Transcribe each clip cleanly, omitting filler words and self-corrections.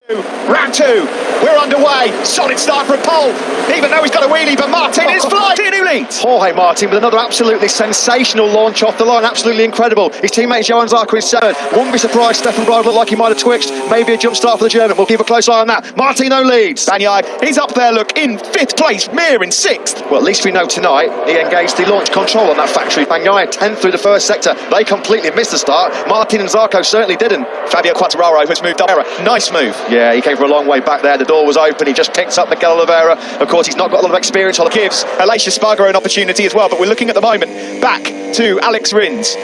Round two, we're underway. Solid start for pole, even though he's got a wheelie, but Martin is flying. Who leads? Jorge Martin with another absolutely sensational launch off the line, absolutely incredible. His teammate Johan Zarco is third. Wouldn't be surprised Stefan Bradl looked like he might have twitched. Maybe a jump start for the German. We'll keep a close eye on that. Martino leads. Bagnaia, he's up there, look, in 5th place. Mir in 6th. Well, at least we know tonight he engaged the launch control on that factory. Bagnaia 10th through the first sector. They completely missed the start. Martin and Zarco certainly didn't. Fabio Quartararo has moved up. Nice move. Yeah, he came from a long way back there. The door was open. He just picked up Miguel Oliveira. Of course, he's not got a lot of experience. Gives Aleix Espargaro an opportunity as well, but we're looking at the moment back to Alex Rins.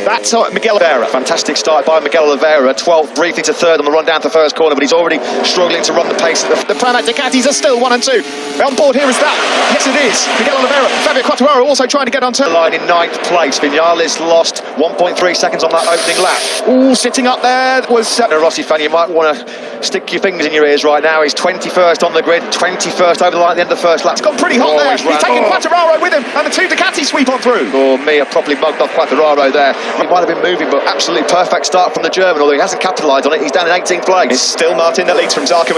That's Miguel Oliveira. Fantastic start by Miguel Oliveira. 12th, briefly to 3rd on the run down to first corner, but he's already struggling to run the pace. The Pramac Ducatis are still 1 and 2. On board here is that. Yes, it is. Miguel Oliveira. Fabio Quartararo also trying to get onto the line in 9th place. Vinales lost 1.3 seconds on that opening lap. Ooh, sitting up there was a Rossi fan. You might want to stick your fingers in your ears right now. He's 21st on the grid, 21st over the line at the end of the first lap. It's gone pretty hot there. He's taking Quartararo with him, and the 2 Ducati sweep on through. Oh, Mir properly mugged off Quartararo there. He might have been moving, but absolutely perfect start from the German, although he hasn't capitalised on it. He's down in 18th place. It's still Martin that leads from Zarco.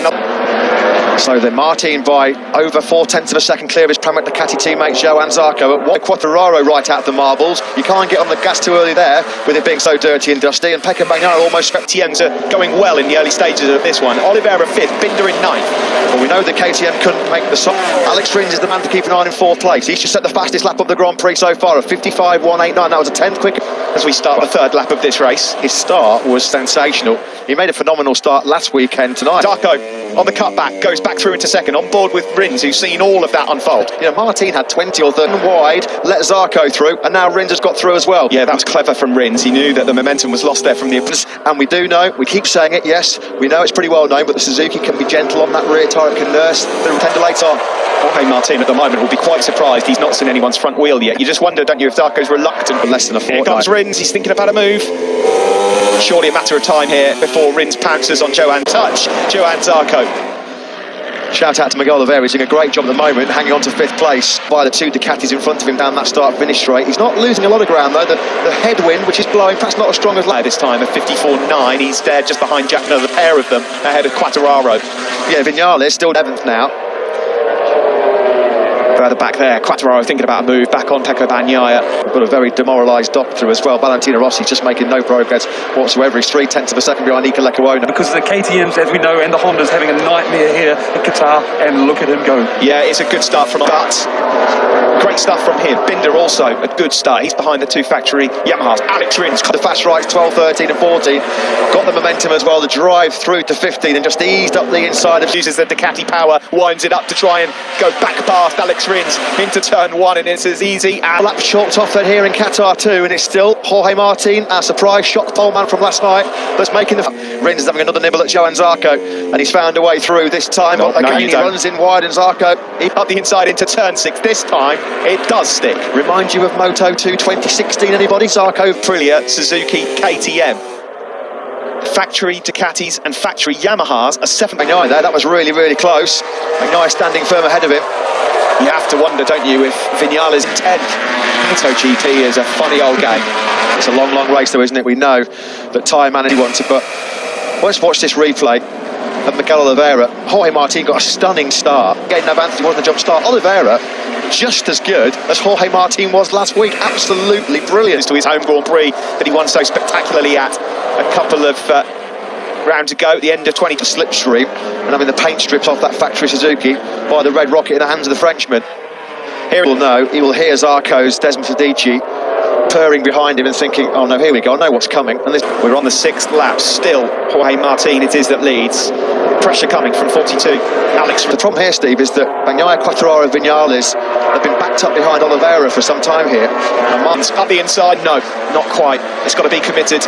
So then Martin by over 0.4 of a second clear of his Pramac Ducati teammate Johan Zarco. At Quartararo right out the marbles. You can't get on the gas too early there with it being so dirty and dusty, and Pecco Bagnaia almost swept. KTMs are going well in the early stages of this one. Oliveira 5th, Binder in 9th. Well, we know that KTM couldn't make the song. Alex Rins is the man to keep an eye on in 4th place. He's just set the fastest lap of the Grand Prix so far, a 55.189. That was a 10th quick. As we start the 3rd lap of this race, his start was sensational. He made a phenomenal start last weekend tonight. Zarco on the cutback goes back through into 2nd, on board with Rins, who's seen all of that unfold. You know, Martin had 20 or 30 wide, let Zarco through, and now Rins has got through as well. Yeah, that was clever from Rins. He knew that the momentum was lost there from the... And we do know, we keep saying it, yes, we know it's pretty well known, but the Suzuki can be gentle on that rear tyre, can nurse the pendulator. Jorge Martin at the moment will be quite surprised he's not seen anyone's front wheel yet. You just wonder, don't you, if Zarco's reluctant. For less than a fortnight. Here comes Rins, he's thinking about a move. Surely a matter of time here before Rins pounces on Johan Zarco. Shout out to Miguel Oliveira, he's doing a great job at the moment, hanging on to 5th place by the 2 Ducatis in front of him down that start-finish straight. He's not losing a lot of ground though, the headwind, which is blowing, perhaps not as strong as last this time, at 54.9, he's there just behind Jack, another pair of them, ahead of Quartararo. Yeah, Vinales still 7th now. Further back there, Quartararo thinking about a move back on Pecco Bagnaia. We've got a very demoralised doctor as well. Valentino Rossi just making no progress whatsoever. He's 0.3 of a second behind Iker Lecuona. Because the KTMs, as we know, and the Hondas having a nightmare here in Qatar, and look at him go. Yeah, it's a good start from but great stuff from him. Binder also a good start. He's behind the 2 factory Yamahas. Alex Rins got the fast rides 12, 13 and 14. Got the momentum as well, the drive through to 15 and just eased up the inside of... Uses the Ducati power, winds it up to try and go back past Alex Rins into turn 1, and it's as easy as... Lap chalked off then here in Qatar too, and it's still Jorge Martin, our surprise shock pole man from last night, that's making the... Rins is having another nibble at Johan Zarco, and he's found a way through this time. He runs in wide, and Zarco... He up the inside into turn 6. This time, it does stick. Remind you of Moto2 2016, anybody? Zarco, Aprilia, Suzuki, KTM. Factory Ducatis and factory Yamahas are 7th. Bagnaia there, that was really, really close. Bagnaia standing firm ahead of him. You have to wonder, don't you, if Vinales 10th. Motogp is a funny old game. It's a long, long race though, isn't it? We know that Tyre Man he wants it, but let's watch this replay of Miguel Oliveira. Jorge Martin got a stunning start. Getting no advantage, wasn't a jump start. Oliveira, just as good as Jorge Martin was last week. Absolutely brilliant. To his home Grand Prix that he won so spectacularly at a couple of rounds ago at the end of 20 to slipstream, and having the paint strips off that factory Suzuki by the red rocket in the hands of the Frenchman. Here he will know, he will hear Zarco's Desmond Fedici purring behind him and thinking, oh no, here we go, I know what's coming. And we're on the 6th lap, still Jorge Martin it is that leads. Pressure coming from 42. Alex. The problem here, Steve, is that Bagnaia, Quartararo, Vinales have been backed up behind Oliveira for some time here. And Martin's up the inside, no, not quite. It's got to be committed.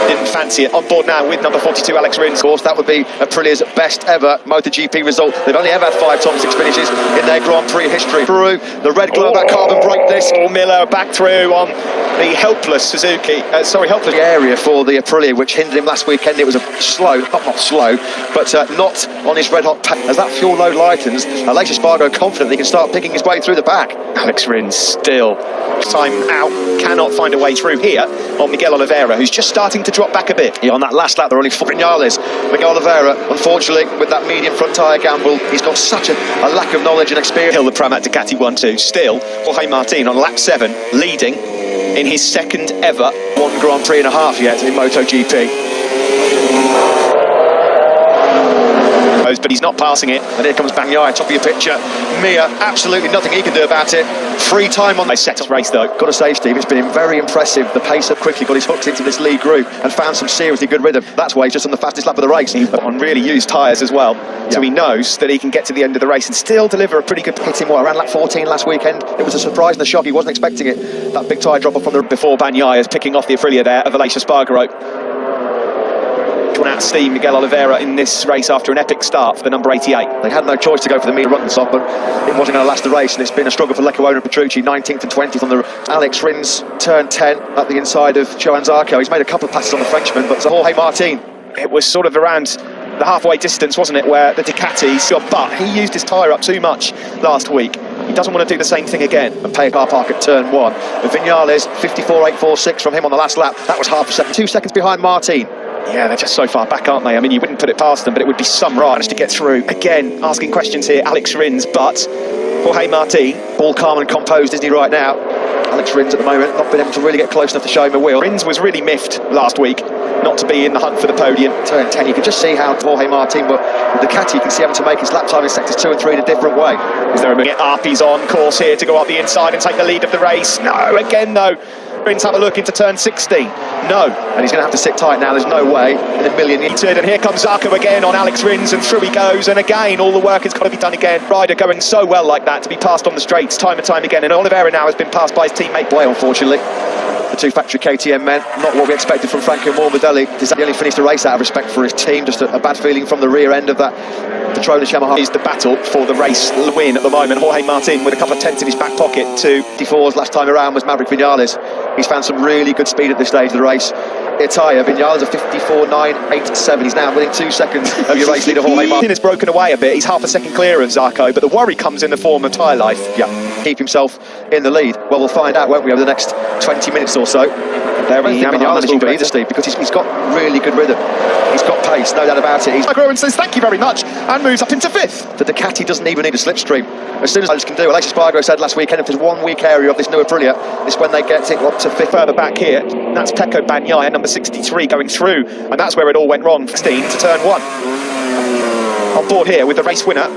Didn't fancy it. On board now with number 42, Alex Rins. Of course, that would be Aprilia's best ever Motogp result. They've only ever had 5 top 6 finishes in their Grand Prix history. Through the red glow, that carbon brake disc. Miller back through on the helpless Suzuki. Helpless area for the Aprilia, which hindered him last weekend. It was a slow, not slow, but not on his red-hot pace. As that fuel load lightens, Aleix Espargaro confidently can start picking his way through the pack. Alex Rins still time out, cannot find a way through here on Miguel Oliveira, who's just starting to drop back a bit. Yeah, on that last lap, there are only 4 Vinales. Miguel Oliveira, unfortunately, with that medium front tyre gamble, he's got such a lack of knowledge and experience. Hill the Pramac Ducati 1-2. Still, Jorge Martin on lap 7, leading in his second ever 1 Grand Prix and a half yet in Motogp. But he's not passing it. And here comes Bagnaia, top of your picture. Mir, absolutely nothing he can do about it. Free time on a set race though. Got to say, Steve, it's been very impressive. The pace up quickly, got his hooks into this lead group and found some seriously good rhythm. That's why he's just on the fastest lap of the race. He's on really used tyres as well. So he knows that he can get to the end of the race and still deliver a pretty good hit. Him around lap 14 last weekend. It was a surprise and a shock. He wasn't expecting it. That big tyre drop off from the before Bagnaia is picking off the Aprilia there of Aleix Espargaro. Drawn out steam Miguel Oliveira in this race after an epic start for the number 88. They had no choice to go for the mean run stop, but it wasn't going to last the race, and it's been a struggle for Leclerc and Petrucci. 19th and 20th on the Alex Rins, turn 10 at the inside of Johan Zarco. He's made a couple of passes on the Frenchman, but Jorge Martin. It was sort of around the halfway distance, wasn't it, where the Ducatis got, but he used his tyre up too much last week. He doesn't want to do the same thing again. And pay a car park at turn 1. Vinales, 54.846 from him on the last lap. That was half a second, 2 seconds behind Martin. Yeah, they're just so far back, aren't they? I mean, you wouldn't put it past them, but it would be some right to get through. Again, asking questions here, Alex Rins, but Jorge Martin, all calm and composed, isn't he, right now? Alex Rins at the moment, not been able to really get close enough to show him a wheel. Rins was really miffed last week, not to be in the hunt for the podium. Turn 10, you can just see how Jorge Martin, but with Ducati, you can see having to make his lap time in sectors 2 and 3 in a different way. Is there a minute? Arpy's on course here to go up the inside and take the lead of the race. No, again though. Rins have a look into turn 60. No. And he's going to have to sit tight now. There's no way in a million years. And here comes Zarco again on Alex Rins, and through he goes. And again, all the work has got to be done again. Rider going so well like that to be passed on the straights time and time again. And Oliveira now has been passed by his teammate. Boy, unfortunately. The 2 factory KTM men, not what we expected from Franco Morbidelli. He only finished the race out of respect for his team. Just a bad feeling from the rear end of that Petronas Yamaha. Is the battle for the race win at the moment. Jorge Martin with a couple of tenths in his back pocket to 54's last time around was Maverick Vinales. He's found some really good speed at this stage of the race. Tyre, Vinales a 54.987. He's now within 2 seconds of your race leader Jorge Martin. Has broken away a bit. He's half a second clear of Zarco, but the worry comes in the form of tyre life. Yeah, keep himself in the lead. Well, we'll find out, won't we, over the next 20 minutes or so. There he is, either, Steve, because he's got really good rhythm. He's got pace, no doubt about it. Espargaro says thank you very much and moves up into 5th. The Ducati doesn't even need a slipstream. As soon as riders can do, Aleix Espargaro said last weekend, if there's one weak area of this new Aprilia, it's when they get it up to 5th. Further back here, that's Pecco Bagnaia, number 63, going through, and that's where it all went wrong. 16 to turn 1. On board here with the race winner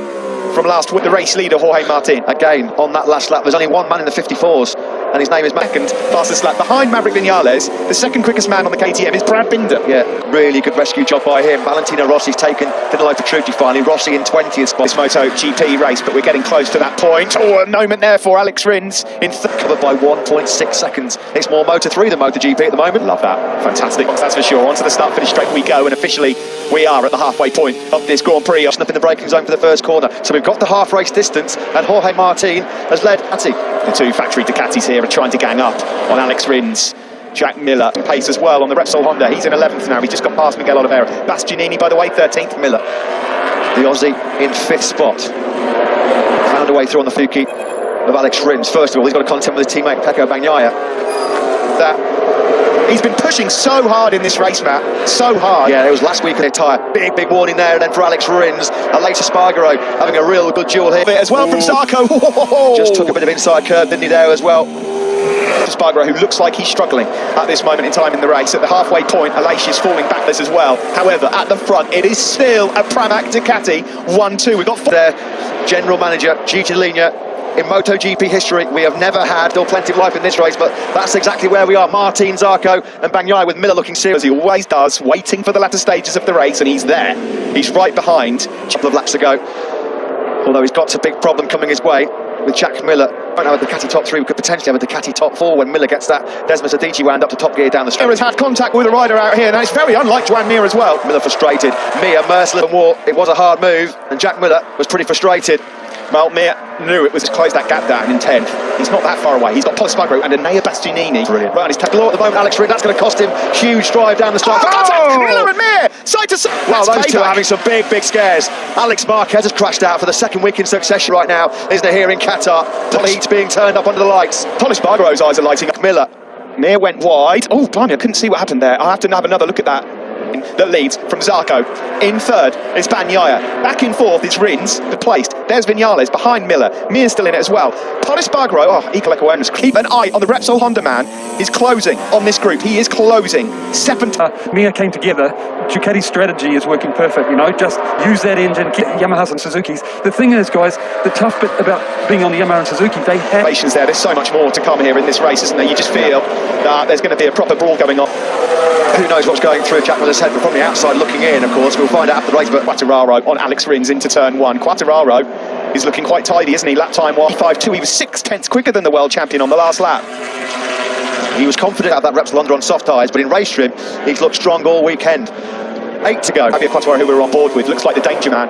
from last week, the race leader Jorge Martin. Again, on that last lap, there's only one man in the 54s, and his name is second fastest lap behind Maverick Vinales. The second quickest man on the KTM is Brad Binder. Yeah, really good rescue job by him. Valentino Rossi's taken Danilo Petrucci finally. Rossi in 20th spot. This Motogp race, but we're getting close to that point. Oh, a moment there for Alex Rins in covered by 1.6 seconds. It's more Moto3 than MotoGP at the moment. Love that. Fantastic. That's for sure. Onto the start finish straight we go, and officially we are at the halfway point of this Grand Prix. Up in the braking zone for the first corner. So we've got the half race distance, and Jorge Martin has led The 2 factory Ducatis here are trying to gang up on Alex Rins. Jack Miller pace as well on the Repsol Honda. He's in 11th now. He's just got past Miguel Oliveira. Bastianini, by the way, 13th. Miller, the Aussie, in 5th spot. Found a way through on the Fuki of Alex Rins. First of all, he's got a content with his teammate Pecco Bagnaia. He's been pushing so hard in this race, Matt. So hard. Yeah, it was last week in their tyre. Big warning there. And then for Alex Rins, Aleix Espargaro having a real good duel here. As well from Zarco. Just took a bit of inside curve, didn't he, there as well. Espargaro, who looks like he's struggling at this moment in time in the race. At the halfway point, Aleix is falling backwards as well. However, at the front, it is still a Pramac Ducati 1-2. We've got their general manager, Gigi Dall'Igna. In MotoGP history, we have never had still plenty of life in this race, but that's exactly where we are. Martin, Zarco and Bagnaia with Miller looking serious. As he always does, waiting for the latter stages of the race, and he's there. He's right behind. A couple of laps to go. Although he's got a big problem coming his way with Jack Miller. Don't have a Ducati top 3, we could potentially have a Ducati top 4 when Miller gets that Desmos Adichie wound up to top gear down the straight. Mir has had contact with a rider out here, and it's very unlike Joan Mir as well. Miller frustrated. Mir merciless and war. It was a hard move, and Jack Miller was pretty frustrated. Well, Mir knew it was to close that gap down in 10th. He's not that far away. He's got Polispargo and Enea Bastianini Brilliant. right on his tail. At the moment, Alex Rins, that's going to cost him huge drive down the start. Miller and Mir, side to side. Wow, That's those two payback. are having some big scares. Alex Marquez has crashed out for the second week in succession right now, isn't it, here in Qatar? The heat's being turned up under the lights. Polispargo's eyes are lighting up. Miller. Mir went wide. Oh, blimey, I couldn't see what happened there. I'll have to have another look at that. That leads from Zarco. In third is Bagnaia. Back in fourth is Rins, placed. There's Viñales behind Miller. Mir's still in it as well. Polispargo, equal awareness. Keep an eye on the Repsol Honda man. Is closing on this group. He is closing. Mir came together. Ducati's strategy is working perfect, you know, just use that engine, get Yamahas and Suzuki's. The thing is, guys, the tough bit about being on the Yamaha and Suzuki, they have... There's so much more to come here in this race, isn't there? You just feel that there's going to be a proper brawl going on. Who knows what's going through Jack Miller's head, but from the outside looking in, of course, we'll find out after the race. But Quartararo on Alex Rins into turn one. Quartararo is looking quite tidy, isn't he? Lap time 1:5.2. He was 6/10 quicker than the world champion on the last lap. He was confident about that Repsol Honda on soft tyres, but in race trim, he's looked strong all weekend. 8 to go. Fabio Quartararo, who we're on board with, looks like the danger man.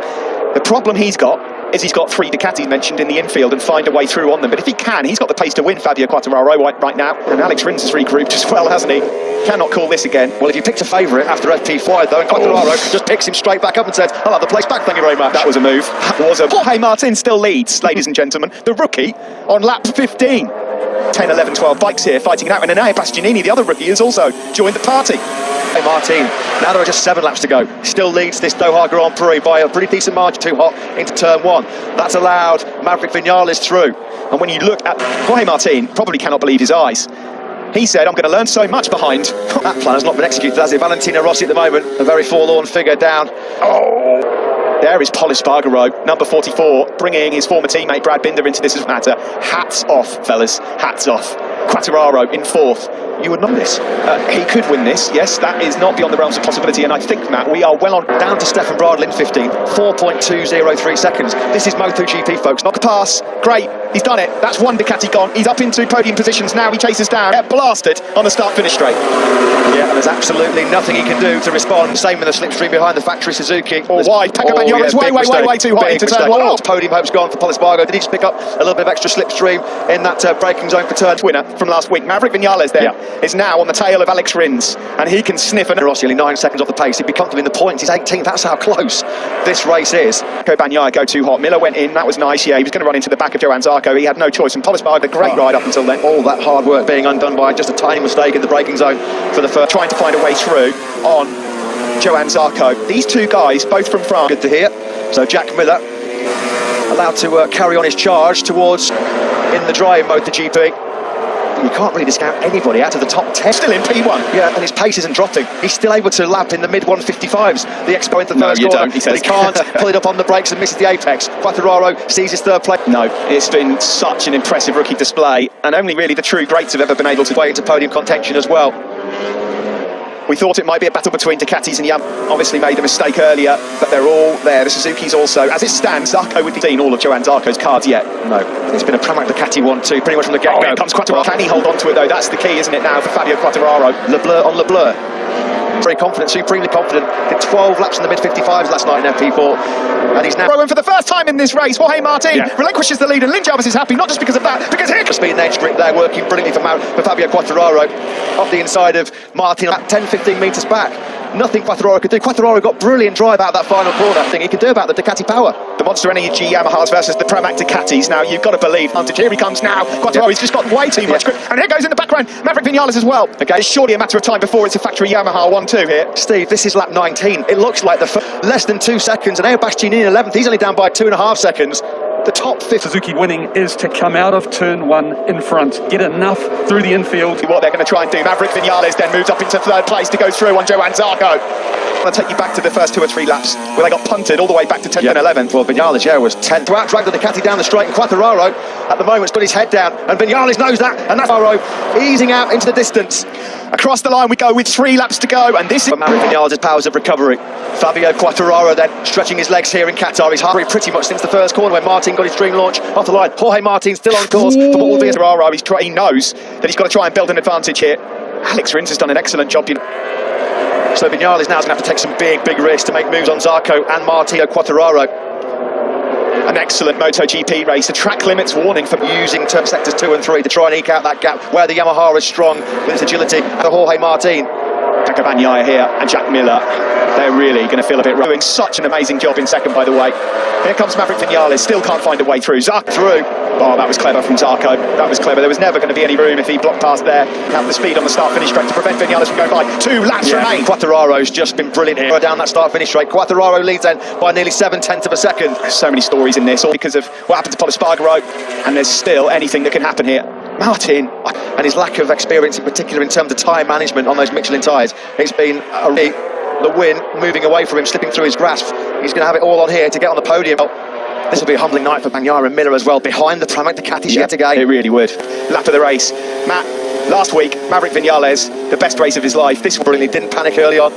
The problem he's got is he's got 3 Ducatis mentioned in the infield and find a way through on them. But if he can, he's got the pace to win, Fabio Quartararo, right now. And Alex Rins has regrouped as well, hasn't he? Cannot call this again. Well, if you picked a favourite after FP5, though, and Quartararo just picks him straight back up and says, I'll have the place back, thank you very much. That was a move. That was a... Jorge Martin still leads, ladies and gentlemen. The rookie on lap 15. 10, 11, 12 bikes here fighting it out. And Enea Bastianini, the other rookie, has also joined the party. Hey, Martin, now there are just 7 laps to go. Still leads this Doha Grand Prix by a pretty decent margin, too hot into turn 1. That's allowed Maverick Viñales through. And when you look at Jorge Martin, probably cannot believe his eyes. He said, I'm going to learn so much behind. That plan has not been executed, has it? Valentino Rossi at the moment, a very forlorn figure down. There is Polispargo, number 44, bringing his former teammate Brad Binder into this matter. Hats off, fellas, hats off. Quartararo in 4th. You would know this. He could win this, yes, that is not beyond the realms of possibility, and I think, Matt, we are well on. Down to Stefan Bradl in 15, 4.203 seconds. This is Motogp, folks. Not the pass, great, he's done it. That's one Ducati gone. He's up into podium positions now. He chases down, blasted on the start-finish straight. Yeah, and there's absolutely nothing he can do to respond. Same with the slipstream behind the factory Suzuki. Wide. Pecco Bagnaia is way too hot into turn 1. Oh, podium hope's gone for Polispargo. Did he just pick up a little bit of extra slipstream in that braking zone for turn? Winner from last week, Maverick Viñales is now on the tail of Alex Rins, and he can sniff an... Rossi only 9 seconds off the pace. He'd be comfortable in the points. He's 18th. That's how close this race is. Bagnaia go too hot. Miller went in. That was nice. Yeah, he was going to run into the back of Johan Zarco. He had no choice. And Polispargo, a great ride up until then. All that hard work being undone by just a tiny mistake in the braking zone for the first. Trying to find a way through on Johan Zarco. These two guys, both from France. Good to hear. So Jack Miller allowed to carry on his charge towards in the dry in Motogp. You can't really discount anybody out of the top 10. Still in P1. Yeah, and his pace isn't dropping. He's still able to lap in the mid-155s. The Expo into the first corner. He says. He can't pull it up on the brakes and misses the apex. Quartararo sees his 3rd place. No, it's been such an impressive rookie display, and only really the true greats have ever been able to way into podium contention as well. We thought it might be a battle between Ducatis and Yamaha. Obviously made a mistake earlier, but they're all there. The Suzuki's also. As it stands, Zarco would be seen all of Johan Zarco's cards yet. No, it's been a Pramac Ducati 1-2 pretty much from the get-go. Here comes Quartararo. Can he hold on to it though? That's the key, isn't it now for Fabio Quartararo? Leblur on Leblur. Very confident, supremely confident. Did 12 laps in the mid-55s last night in FP4, and he's now... And for the first time in this race, Jorge Martin relinquishes the lead, and Lynn Jarvis is happy, not just because of that, because here... Speed and edge grip there, working brilliantly for Fabio Quartararo. Off the inside of Martin, at 10-15 metres back. Nothing Quartararo could do. Quartararo got brilliant drive out of that final corner. Thing he could do about the Ducati power. The Monster Energy Yamahas versus the Pramac Ducatis. Now, you've got to believe, here he comes now. Quartararo's just got way too much grip. And here goes in the background, Maverick Viñales as well. Okay, it's surely a matter of time before it's a factory Yamaha 1-2 here. Steve, this is lap 19. It looks like less than 2 seconds. And Enea Bastianini in 11th. He's only down by 2.5 seconds. The top 5th. Suzuki winning is to come out of turn 1 in front, get enough through the infield. What they're going to try and do. Maverick Viñales then moves up into 3rd place to go through on Johan Zarco. I'm going to take you back to the first 2 or 3 laps where they got punted all the way back to 10th and 11th. Well, Viñales, was 10th. To outdrag the Ducati down the straight, and Quartararo at the moment's got his head down, and Viñales knows that, and that's Quartararo easing out into the distance. Across the line we go with 3 laps to go, and this is... Maverick Viñales' powers of recovery. Fabio Quartararo then stretching his legs here in Qatar. He's hurried pretty much since the first corner when Martin got his dream launch off the line. Jorge Martin still on course for what will be a... Quartararo, he knows that he's got to try and build an advantage here. Alex Rins has done an excellent job. So Viñales now is going to have to take some big risks to make moves on Zarco and Martino Quartararo. An excellent MotoGP race. A track limits warning for using turn sectors 2 and 3 to try and eke out that gap where the Yamaha is strong with its agility. And Jorge Martin. Bagnaia here and Jack Miller. They're really going to feel a bit rough. Doing such an amazing job in second, by the way. Here comes Maverick Vinales, still can't find a way through. Zarco through. Oh, that was clever from Zarco. That was clever. There was never going to be any room if he blocked past there. Have the speed on the start-finish straight to prevent Vinales from going by. 2 laps remain. Quartararo's just been brilliant here down that start-finish straight. Quartararo leads then by nearly 7/10 of a second. So many stories in this, all because of what happened to Pol Espargaro, and there's still anything that can happen here. Martin, and his lack of experience in particular in terms of tyre management on those Michelin tyres, it's been the win moving away from him, slipping through his grasp. He's going to have it all on here to get on the podium. This will be a humbling night for Bagnaia and Miller as well, behind the Pramac Ducatis yet again. It really would. Lap of the race. Matt, last week, Maverick Vinales, the best race of his life. This one brilliantly didn't panic early on.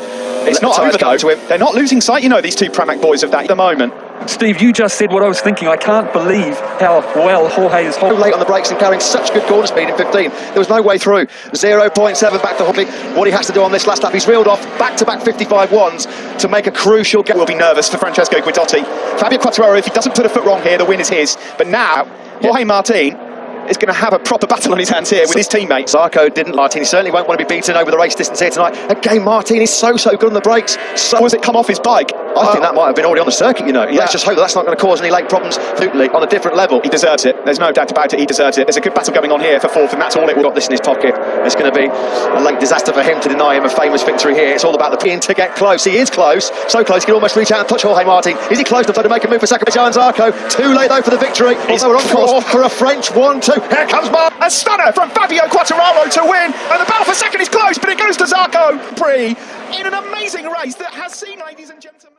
It's not over though. To him. They're not losing sight, you know, these 2 Pramac boys of that at the moment. Steve, you just said what I was thinking. I can't believe how well Jorge is holding. Late on the brakes and carrying such good corner speed in 15. There was no way through. 0.7 back to Jorge. What he has to do on this last lap, he's reeled off back-to-back 55 ones to make a crucial gap. Will be nervous for Francesco Guidotti. Fabio Quartararo, if he doesn't put a foot wrong here, the win is his. But now, Jorge Martin is going to have a proper battle on his hands here with his teammate. Zarco didn't. Martin certainly won't want to be beaten over the race distance here tonight. Again, Martin is so good on the brakes. Or has it come off his bike? I think that might have been already on the circuit, you know. Let's just hope that's not going to cause any late problems on a different level. He deserves it. There's no doubt about it. He deserves it. There's a good battle going on here for 4th, and that's all it will. Got this in his pocket. It's going to be a late disaster for him to deny him a famous victory here. It's all about the pin to get close. He is close. So close, he can almost reach out and touch Jorge Martin. Is he close enough to make a move for second? Johan Zarco. Too late though for the victory. Although we're on course for a French 1-2. Here comes Martin. A stunner from Fabio Quartararo to win, and the battle for second is close, but it goes to Zarco in an amazing race that has seen, ladies and gentlemen.